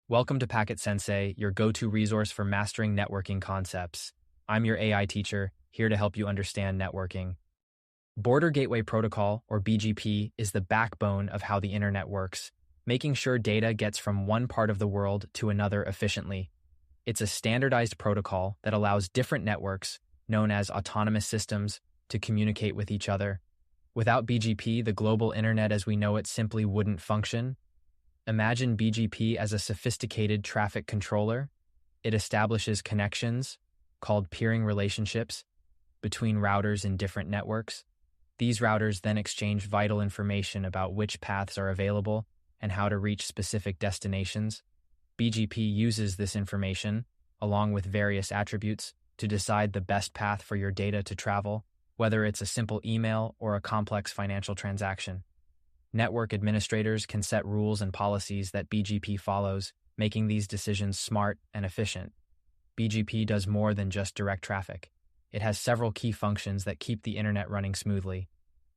Welcome to Packet Sensei, your go-to resource for mastering networking concepts. I'm your AI teacher, here to help you understand networking. Border Gateway Protocol, or BGP, is the backbone of how the internet works, making sure data gets from one part of the world to another efficiently. It's a standardized protocol that allows different networks, known as autonomous systems, to communicate with each other. Without BGP, the global internet as we know it simply wouldn't function. Imagine BGP as a sophisticated traffic controller. It establishes connections, called peering relationships, between routers in different networks. These routers then exchange vital information about which paths are available and how to reach specific destinations. BGP uses this information, along with various attributes, to decide the best path for your data to travel, whether it's a simple email or a complex financial transaction. Network administrators can set rules and policies that BGP follows, making these decisions smart and efficient. BGP does more than just direct traffic. It has several key functions that keep the internet running smoothly.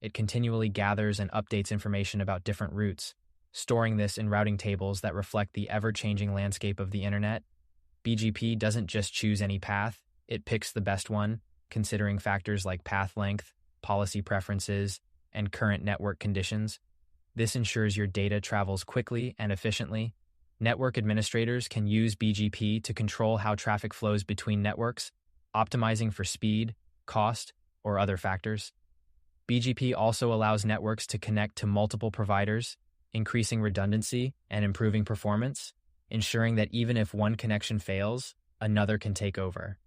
It continually gathers and updates information about different routes, storing this in routing tables that reflect the ever-changing landscape of the internet. BGP doesn't just choose any path, it picks the best one, considering factors like path length, policy preferences, and current network conditions. This ensures your data travels quickly and efficiently. Network administrators can use BGP to control how traffic flows between networks, optimizing for speed, cost, or other factors. BGP also allows networks to connect to multiple providers, increasing redundancy and improving performance, ensuring that even if one connection fails, another can take over.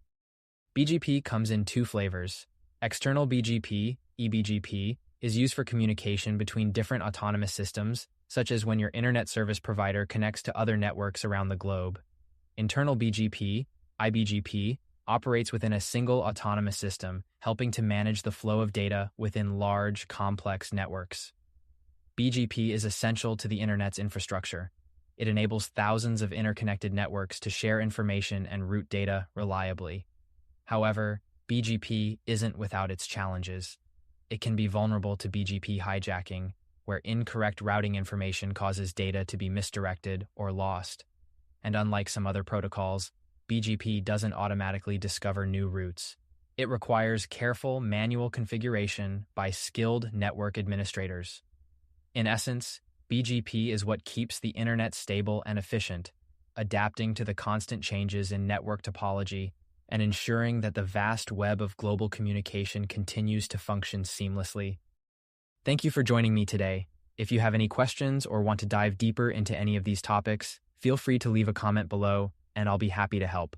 BGP comes in two flavors. External BGP, eBGP, is used for communication between different autonomous systems, such as when your internet service provider connects to other networks around the globe. Internal BGP, iBGP, operates within a single autonomous system, helping to manage the flow of data within large, complex networks. BGP is essential to the internet's infrastructure. It enables thousands of interconnected networks to share information and route data reliably. However, BGP isn't without its challenges. It can be vulnerable to BGP hijacking, where incorrect routing information causes data to be misdirected or lost. And unlike some other protocols, BGP doesn't automatically discover new routes. It requires careful manual configuration by skilled network administrators. In essence, BGP is what keeps the internet stable and efficient, adapting to the constant changes in network topology and ensuring that the vast web of global communication continues to function seamlessly. Thank you for joining me today. If you have any questions or want to dive deeper into any of these topics, feel free to leave a comment below, and I'll be happy to help.